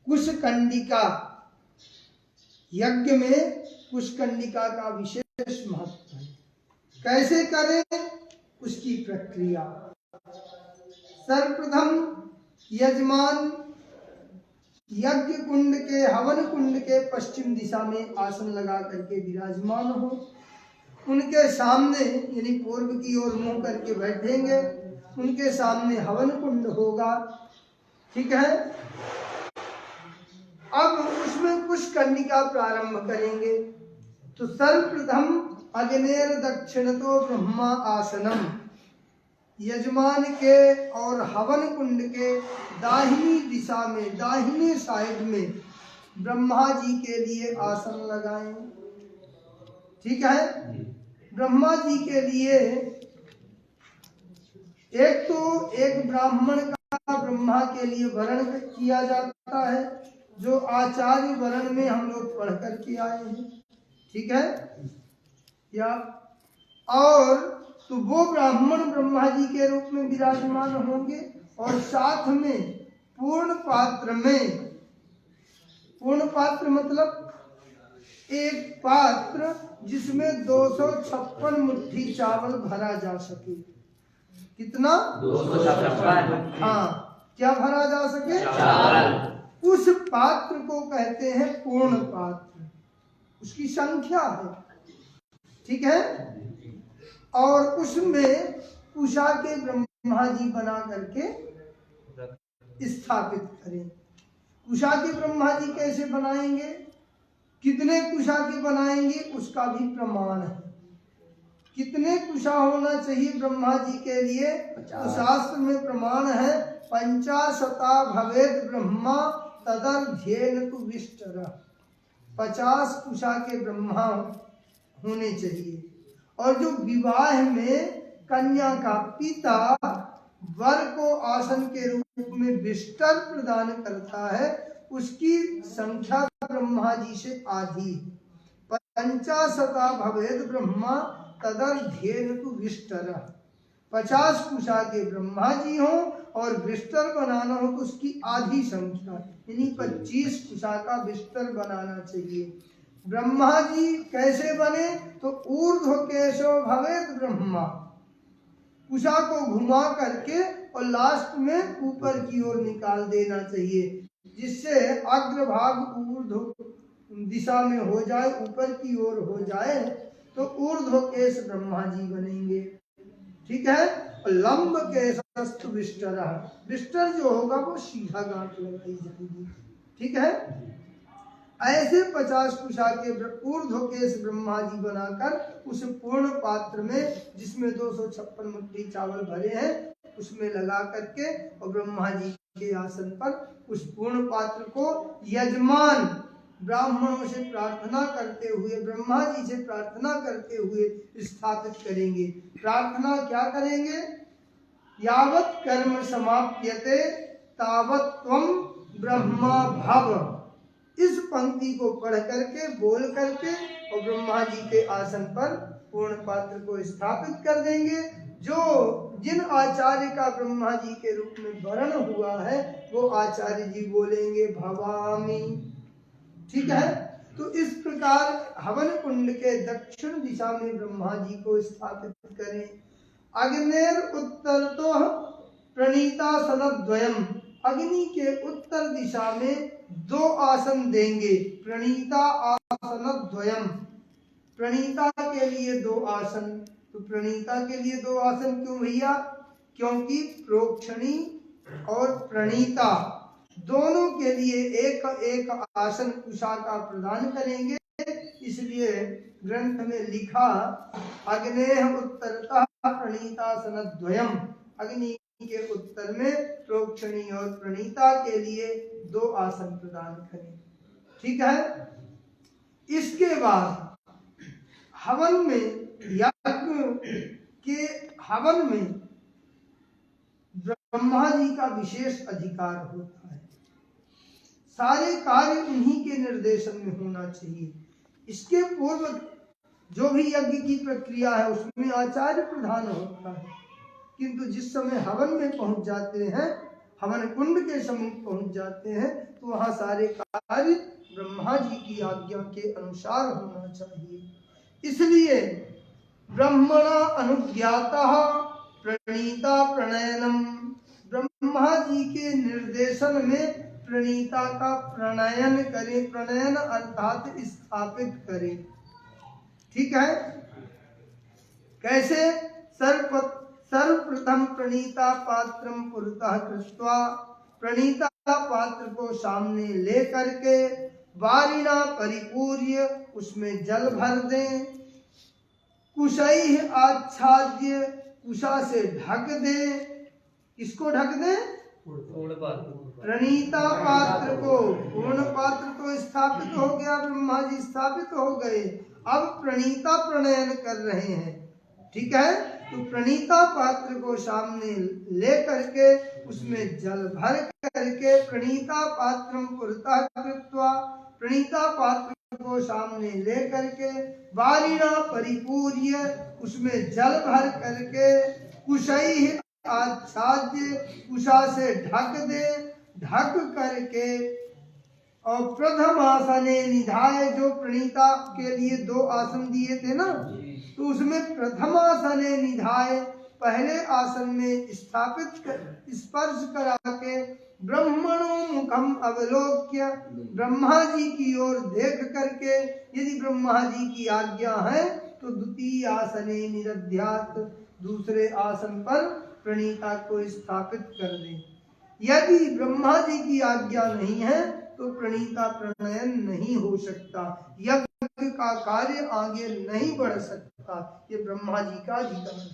कुशकंडिका, यज्ञ में कुशकंडिका का विशेष महत्व है। कैसे करें उसकी प्रक्रिया। सर्वप्रथम यजमान यज्ञ कुंड के, हवन कुंड के पश्चिम दिशा में आसन लगा करके विराजमान हो। उनके सामने यानी पूर्व की ओर मुंह करके बैठेंगे। उनके सामने हवन कुंड होगा, ठीक है। अब उसमें कुशकंडिका प्रारंभ करेंगे। तो सर्वप्रथम अग्नेर दक्षिणतो ब्रह्मा आसनम, यजमान के और हवन कुंड के दाहिनी दिशा में, दाहिने साइड में ब्रह्मा जी के लिए आसन लगाएं, ठीक है। ब्रह्मा जी के लिए एक ब्राह्मण का ब्रह्मा के लिए वर्ण किया जाता है, जो आचार्य वर्ण में हम लोग पढ़ करके आए हैं, ठीक है। या और तो वो ब्राह्मण ब्रह्मा जी के रूप में विराजमान होंगे और साथ में पूर्ण पात्र में, पूर्ण पात्र मतलब एक पात्र जिसमें 256 मुट्ठी चावल भरा जा सके। कितना? 256। हाँ, क्या भरा जा सके? चावल। उस पात्र को कहते हैं पूर्ण पात्र, उसकी संख्या है, ठीक है। और उसमें कुशा के ब्रह्मा जी बना करके स्थापित करें। कुशा के ब्रह्मा जी कैसे बनाएंगे, कितने कुशा के बनाएंगे उसका भी प्रमाण है। कितने कुशा होना चाहिए ब्रह्मा जी के लिए, तो शास्त्र में प्रमाण है 50 भवेद ब्रह्मा तदर्ध्येन तु विष्टर। 50 कुशा के ब्रह्मा होने चाहिए। और जो विवाह में कन्या का पिता वर को आसन के रूप में विष्टर प्रदान करता है, उसकी संख्या ब्रह्मा जी से आधी। 50 भवेद ब्रह्मा तदर्ध्येन तु विष्टर। 50 कुशा के ब्रह्मा जी हो और विष्टर बनाना हो तो उसकी आधी संख्या यानी 25 कुशा का विष्टर बनाना चाहिए। ब्रह्मा जी कैसे बने, तो ऊर्ध्व केशो भवेद ब्रह्मा, कुशा को घुमा करके और लास्ट में ऊपर की ओर निकाल देना चाहिए, जिससे अग्रभाग ऊर्ध्व दिशा में हो जाए, ऊपर की ओर हो जाए, तो ऊर्ध्व केश ब्रह्मा जी बनेंगे, ठीक है। और लंब केशस्तु विष्टर, विष्टर जो होगा वो सीधा गांठ लगाई जाएगी, ठीक है। ऐसे 50 कुशा के ऊर्ध्व केश ब्रह्मा जी बनाकर उस पूर्ण पात्र में, जिसमें 256 मुट्ठी चावल भरे हैं, उसमें लगा करके और ब्रह्मा जी के आसन पर उस पूर्ण पात्र को यजमान ब्राह्मणों से प्रार्थना करते हुए, ब्रह्मा जी से प्रार्थना करते हुए स्थापित करेंगे। प्रार्थना क्या करेंगे? यावत् कर्म समाप्यते तावत् त्वं ब्रह्मा भव। इस पंक्ति को पढ़ करके, बोल करके और ब्रह्मा जी के आसन पर पूर्ण पात्र को स्थापित कर देंगे। जो जिन आचार्य का ब्रह्मा जी के रूप में वर्ण हुआ है वो आचार्य जी बोलेंगे भवामी, ठीक है। तो इस प्रकार हवन कुंड के दक्षिण दिशा में ब्रह्मा जी को स्थापित करें। अग्नेर उत्तरतो प्रणीता सनद्वयम, अग्नि के उत्तर दिशा में 2 आसन देंगे। प्रणीता आसनद्वयम, प्रणीता के लिए 2 आसन। तो प्रणीता के लिए 2 आसन क्यों भैया? क्योंकि प्रोक्षणी और प्रणीता दोनों के लिए एक एक आसन कुशा का प्रदान करेंगे। इसलिए ग्रंथ में लिखा अग्नेह उत्तरतः प्रणीतासनद्वयम, अग्नि के उत्तर में प्रोक्षणी और प्रणीता के लिए 2 आसन प्रदान करें, ठीक है। इसके बाद हवन में, यज्ञ के हवन में ब्रह्मा जी का विशेष अधिकार होता है। सारे कार्य उन्हीं के निर्देशन में होना चाहिए। इसके पूर्व जो भी यज्ञ की प्रक्रिया है उसमें आचार्य प्रधान होता है, किंतु जिस समय हवन में पहुंच जाते हैं, हवन कुंड के समीप पहुंच जाते हैं तो वहां सारे कार्य ब्रह्मा जी की आज्ञा के अनुसार होना चाहिए। इसलिए ब्रह्मणा अनुज्ञाता प्रणीता प्रणयनम, ब्रह्मा जी के निर्देशन में प्रणीता का प्रणयन करें, प्रणयन अर्थात स्थापित करें। ठीक है, कैसे? सर्वप्रथम प्रणीता पात्रम पुरतः कृत्वा, प्रणीता पात्र को सामने ले करके वारिणा परिपूर्य उसमें जल भर दें, कुशैः आच्छाद्य कुशा से ढक दें। किसको ढक दें? प्रणीता पात्र को। पूर्ण पात्र तो स्थापित हो गया, ब्रह्मा जी स्थापित हो गए, अब प्रणीता प्रणयन कर रहे हैं। ठीक है, तो प्रणीता पात्र को सामने ले करके उसमें जल भर करके प्रणीता पात्रम पुरतः कृत्वा, प्रणीता पात्र को सामने ले करके वारिणा परिपूर्य उसमें जल भर करके कुशैः आच्छाद्य कुशा से ढक दे, ढक करके और प्रथम आसने निधाय, जो प्रणीता के लिए 2 आसन दिए थे ना, तो उसमें प्रथम आसने निधाय पहले आसन में स्थापित स्पर्श करा के ब्रह्मणो मुखम अवलोक्य, ब्रह्मा जी की ओर देख करके यदि ब्रह्मा जी की आज्ञा है तो द्वितीय आसने निरध्यात्, दूसरे आसन पर प्रणीता को स्थापित कर दे। यदि ब्रह्मा जी की आज्ञा नहीं है तो प्रणीता प्रणयन नहीं हो सकता, यज्ञ का कार्य आगे नहीं बढ़ सकता, ये ब्रह्मा जी का अधिकार है।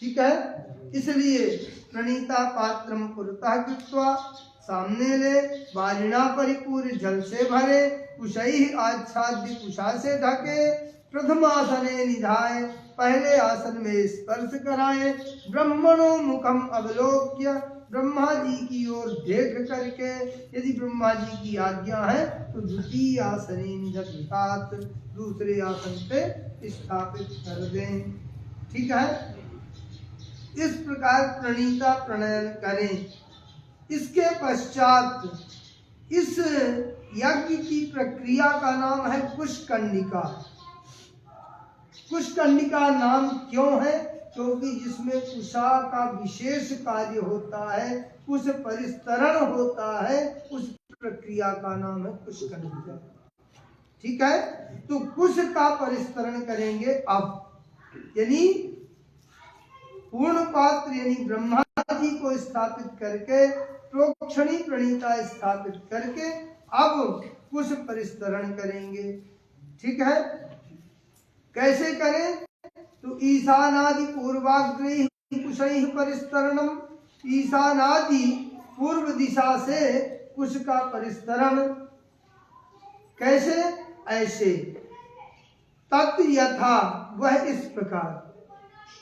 ठीक है, इसलिए प्रणीता पात्रम पुरतः कृत्वा, सामने ले, वारिणा परिपूर्य जल से भरे, कुशैः आच्छाद्य कुशा से ढके, प्रथमासने निधाय पहले आसन में स्पर्श कराए, ब्रह्मणो मुखम अवलोक्य, ब्रह्मा जी की ओर देख करके यदि ब्रह्मा जी की आज्ञा है तो द्वितीय आसने निधात, दूसरे आसन पे स्थापित कर दें। ठीक है, इस प्रकार प्रणीता प्रणयन करें। इसके पश्चात इस यज्ञ की प्रक्रिया का नाम है कुशकर्णिका। कुशकर्णिका नाम क्यों है? क्योंकि जिसमें कुशा का विशेष कार्य होता है, कुश परिस्तरण होता है, उस प्रक्रिया का नाम है कुशकर्णिका। ठीक है, तो कुश का परिस्तरण करेंगे अब, यानी पूर्ण पात्र यानी ब्रह्मा जी को स्थापित करके प्रोक्षणी प्रणीता स्थापित करके अब कुश परिस्तरण करेंगे। ठीक है, कैसे करें? तो ईशानादि पूर्वाग्रही कुशैः परिस्तरणम, ईशानादि पूर्व दिशा से कुश का परिस्तरण। कैसे? ऐसे तत् यथा, वह इस प्रकार,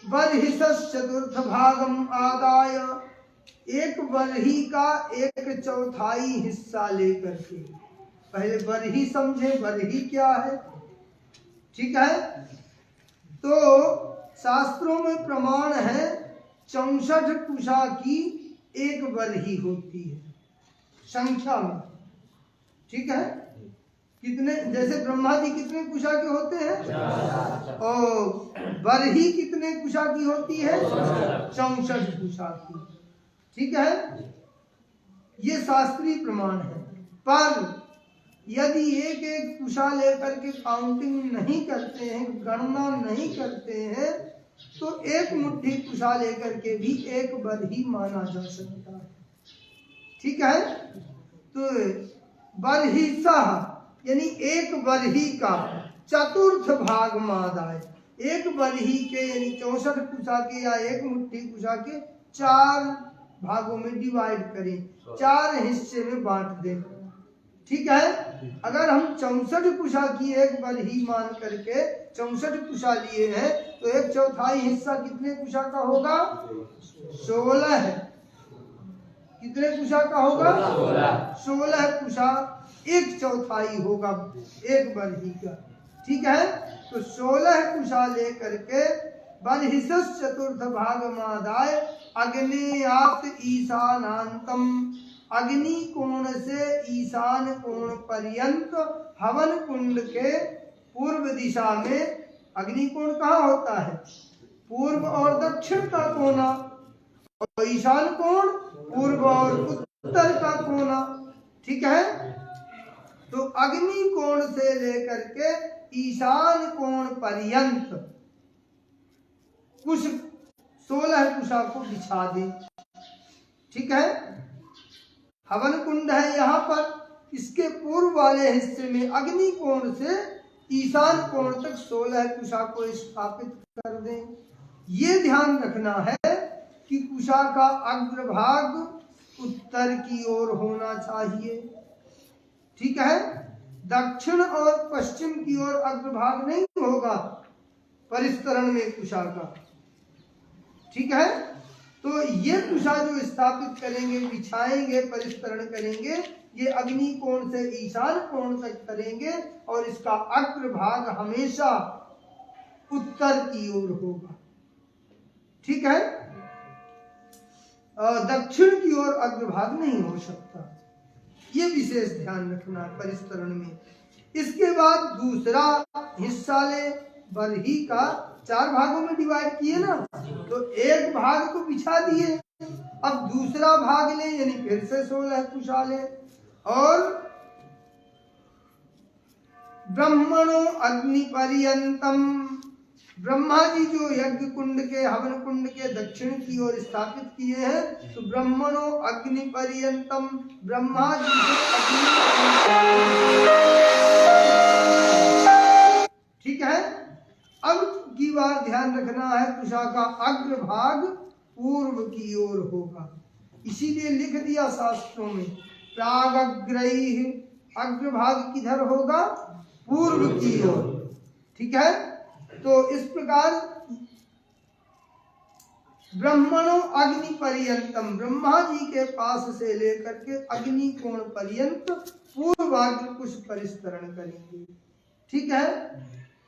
बर्हिषस् चतुर्थ भागम आदाय, एक बरही का 1/4 हिस्सा लेकर के, पहले बरही समझे, बरही क्या है? ठीक है, तो शास्त्रों में प्रमाण है 64 कुशा की एक बरही होती है संख्या में। ठीक है, कितने, जैसे ब्रह्मा जी कितने कुशा के होते हैं और बरही कितने कुशा की होती है? 64 कुशा की। ठीक है, ये शास्त्रीय प्रमाण है। पर यदि एक एक कुशा लेकर के काउंटिंग नहीं करते हैं, गणना नहीं करते हैं, तो एक मुट्ठी कुशा लेकर के भी एक बरही माना जा सकता है। ठीक है, तो बरहिसा यानी एक बरही का चतुर्थ भाग मादाय, एक बरही के यानी 64 कुशा के या एक मुट्ठी कुशा के 4 भागों में डिवाइड करें, 4 हिस्से में बांट दें। ठीक है, अगर हम 64 कुशा की एक बरही मान करके 64 कुशा लिए हैं तो 1/4 हिस्सा कितने कुशा का होगा? 16 है। कितने कुशा का होगा? 16 कुशा 1/4 होगा एक बरही का। ठीक है, तो 16 कुशा लेकर के बर्हिषस् चतुर्थ भागमादाय अग्नेयात ईशानांतम, अग्नि कोण से ईशान कोण पर्यंत हवन कुंड के पूर्व दिशा में, अग्नि कोण कहाँ होता है? पूर्व और दक्षिण का कोना, और ईशान कोण पूर्व और उत्तर का कोना। ठीक है, तो अग्नि कोण से लेकर के ईशान कोण पर्यंत कुछ 16 कुशा को बिछा दे। ठीक है, हवन कुंड है यहाँ पर, इसके पूर्व वाले हिस्से में अग्नि कोण से ईशान कोण तक 16 कुशा को स्थापित कर दें। ये ध्यान रखना है कि कुशा का अग्रभाग उत्तर की ओर होना चाहिए। ठीक है, दक्षिण और पश्चिम की ओर अग्रभाग नहीं होगा परिस्तरण में कुशा का। ठीक है, तो ये कुशा जो स्थापित करेंगे, बिछाएंगे, परिस्तरण करेंगे, ये अग्नि कोण से ईशान कोण तक करेंगे और इसका अग्रभाग हमेशा उत्तर की ओर होगा। ठीक है, दक्षिण की ओर अग्रभाग नहीं हो सकता, ये विशेष ध्यान रखना परिस्तरण में। इसके बाद दूसरा हिस्सा ले, बरही का 4 भागों में डिवाइड किए ना, तो एक भाग को बिछा दिए, अब दूसरा भाग ले, यानी फिर से 16 कुशा ले, और ब्रह्मणो अग्नि पर्यंतम, ब्रह्मा जी जो यज्ञ कुंड के, हवन कुंड के दक्षिण की ओर स्थापित किए हैं, तो ब्रह्मणो अग्नि पर्यंतम, ब्रह्मा जी से अग्नि। ठीक है, अब की बार ध्यान रखना है, कुशा का अग्रभाग पूर्व की ओर होगा, इसीलिए लिख दिया शास्त्रों में प्रागग्रैः, अग्रभाग किधर होगा? पूर्व की ओर। ठीक है, तो इस प्रकार ब्रह्मणो अग्नि पर्यंतम, ब्रह्मा जी के पास से लेकर के अग्नि कोण पर्यंत पूर्वाग्र कुश परिस्तरण करेंगे। ठीक है,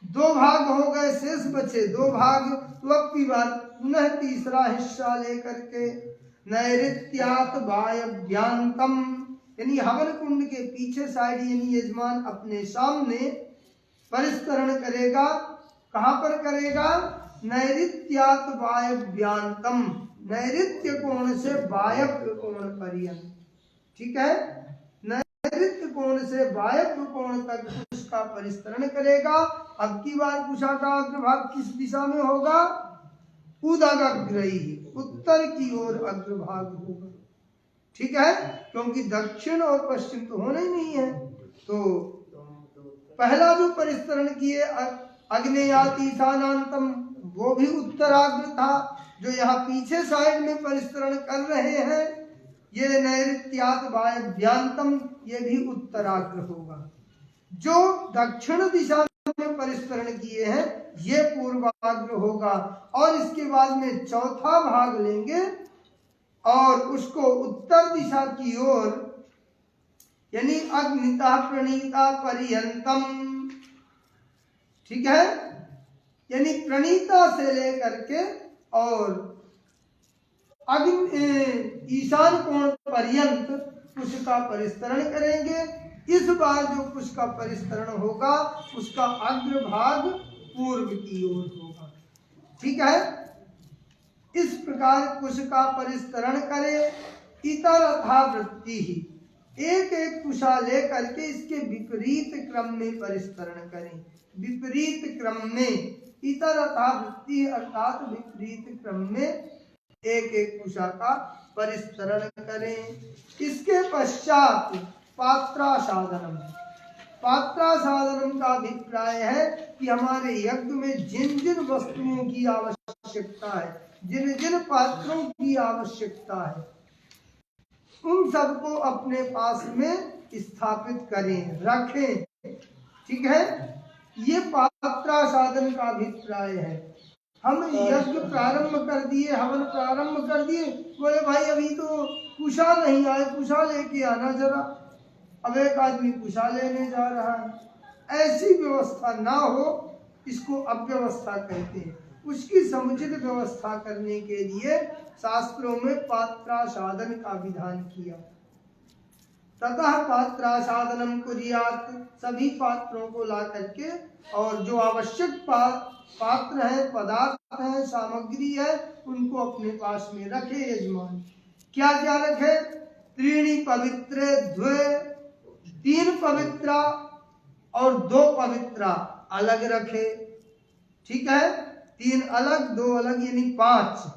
2 भाग हो गए, शेष बचे 2 भाग, तो अब की बार पुनः तीसरा हिस्सा लेकर के नैऋत्यात वायव्यांतम, यानी हवन कुंड के पीछे साइड, यानी यजमान अपने सामने परिस्तरण करेगा। कहाँ पर करेगा? नैऋत्यात वायव्यांतम, नैऋत्य कोण से वायव्य कोण पर्यंत। ठीक है, नैऋत्य कोण से वायव्य कोण तक उसका परिस्तरण करेगा। अब की बार कुशा का अग्रभाग किस दिशा में होगा? उदग्रही, उत्तर की ओर अग्रभाग होगा। ठीक है, क्योंकि दक्षिण और पश्चिम तो होना ही नहीं है। तो पहला जो परिस्तरण किए अग्नेयात ईशानांतम, वो भी उत्तराग्र था। जो यहाँ पीछे साइड में परिस्तरण कर रहे हैं, ये नैऋत्यात वायव्यांतम, ये भी उत्तराग्र होगा। जो दक्षिण दिशा में परिस्तरण किए हैं, ये पूर्वाग्र होगा। और इसके बाद में चौथा भाग लेंगे और उसको उत्तर दिशा की ओर, यानी अग्निता प्रणीता पर्यंतम। ठीक है, यानी प्रणीता से लेकर के और ईशान कोण पर्यंत कुश का परिस्तरण करेंगे। इस बार जो कुश का परिस्तरण होगा, उसका अग्रभाग पूर्व की ओर होगा। ठीक है, इस प्रकार कुश का परिस्तरण करें। इतरथा वृत्ति ही, एक एक कुशा लेकर के इसके विपरीत क्रम में परिस्तरण करें। विपरीत क्रम में, इतरथा वृत्ति अर्थात विपरीत क्रम में एक एक कुशा का परिस्तरण करें। इसके पश्चात पात्रा साधनम, पात्रा साधनम का अभिप्राय है कि हमारे यज्ञ में जिन जिन वस्तुओं की आवश्यकता है, जिन जिन पात्रों की आवश्यकता है, उन सबको अपने पास में स्थापित करें, रखें। ठीक है, ये पात्रा साधन का अभिप्राय है। हम यज्ञ प्रारंभ कर दिए, हवन प्रारंभ कर दिए, बोले भाई अभी तो कुशा नहीं आए, कुशा लेके आना जरा। अब एक आदमी कुशा लेने जा रहा है, ऐसी व्यवस्था ना हो, इसको अव्यवस्था कहते हैं। उसकी समुचित व्यवस्था करने के लिए शास्त्रों में पात्रासाधन का विधान किया। ततः पात्रासाधनम कुर्यात्, सभी पात्रों को ला करके और जो आवश्यक पात्र है, पदार्थ है, सामग्री है, उनको अपने पास में रखे यजमान। क्या क्या रखे? त्रीणि पवित्रे द्वे, 3 पवित्रा और 2 पवित्रा अलग रखे। ठीक है, 3 अलग 2 अलग यानी 5,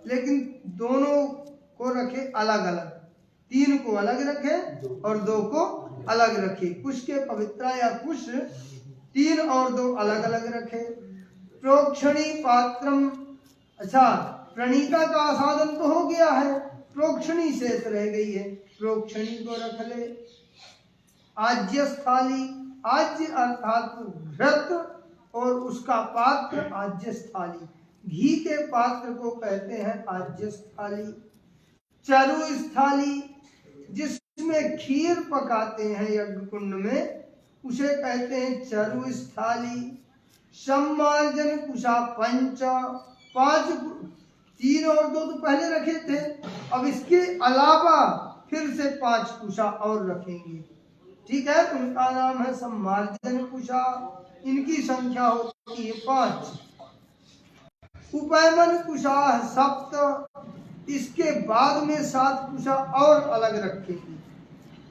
लेकिन दोनों को रखे अलग अलग। 3 को अलग रखे और 2 को अलग रखे। कुश के पवित्रा या कुश 3 और 2 अलग अलग रखे। प्रोक्षणी पात्रम, अच्छा प्रणीता का साधन तो हो गया है, प्रोक्षणी शेष रह गई है, प्रोक्षणी को रख ले। आज्य स्थाली, आज्य अर्थात घृत और उसका पात्र आज्य स्थाली, घी के पात्र को कहते हैं आज्य स्थाली। चरु स्थाली, जिसमें खीर पकाते हैं यज्ञ कुंड में, उसे कहते हैं चरु स्थाली। सम्मार्जन कुशा पंच, 5, 3 और 2 तो पहले रखे थे, अब इसके अलावा फिर से 5 कुशा और रखेंगे। ठीक है, उनका नाम है सम्मार्जन कुशा, इनकी संख्या होती है 5। उपैमन कुशा 7, इसके बाद में 7 कुशा और अलग रखेंगे।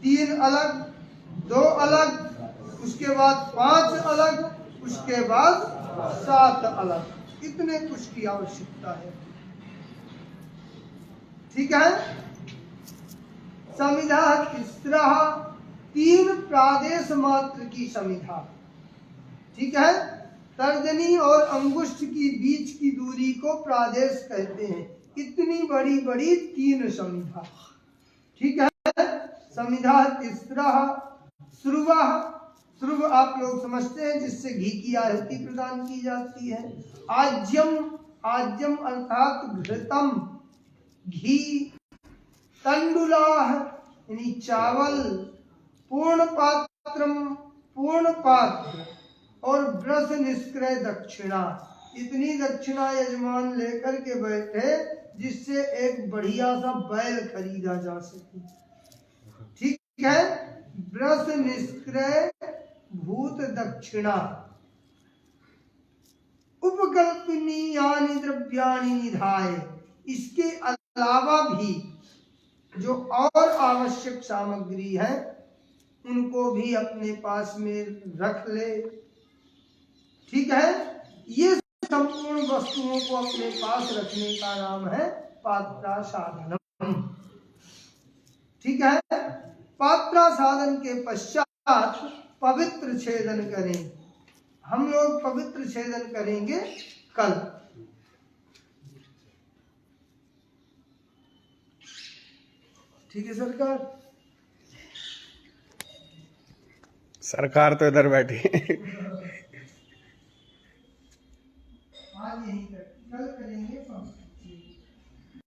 3 अलग 2 अलग, उसके बाद 5 अलग, उसके बाद 7 अलग, इतने कुश की आवश्यकता है। ठीक है। समिधा तीसरा, 3 प्रादेश मात्र की समिधा। ठीक है, तर्जनी और अंगुष्ठ की बीच की दूरी को प्रादेश कहते हैं। इतनी बड़ी बड़ी 3 समिधा। ठीक है, समिधा तीसरा। श्रुवा, श्रुव आप लोग समझते हैं, जिससे घी की आहुति प्रदान की जाती है। आज्यम, आज्यम अर्थात घृतम, घी। तंडुलाह यानी चावल। पूर्ण पात्रम, पूर्ण पात्र। और ब्रस निष्क्रय दक्षिणा, इतनी दक्षिणा यजमान लेकर के बैठे जिससे एक बढ़िया सा बैल खरीदा जा सके। ठीक है, ब्रस निष्क्रय भूत दक्षिणा। उपकल्पनीयानि द्रव्याणि निधाय, इसके अलावा भी जो और आवश्यक सामग्री है उनको भी अपने पास में रख ले। ठीक है, ये संपूर्ण वस्तुओं को अपने पास रखने का नाम है पात्रासाधनम। ठीक है, पात्रासाधन के पश्चात पवित्र छेदन करें। हम लोग पवित्र छेदन करेंगे कल। ठीक है सरकार। सरकार तो इधर बैठी आज यही कल करेंगे।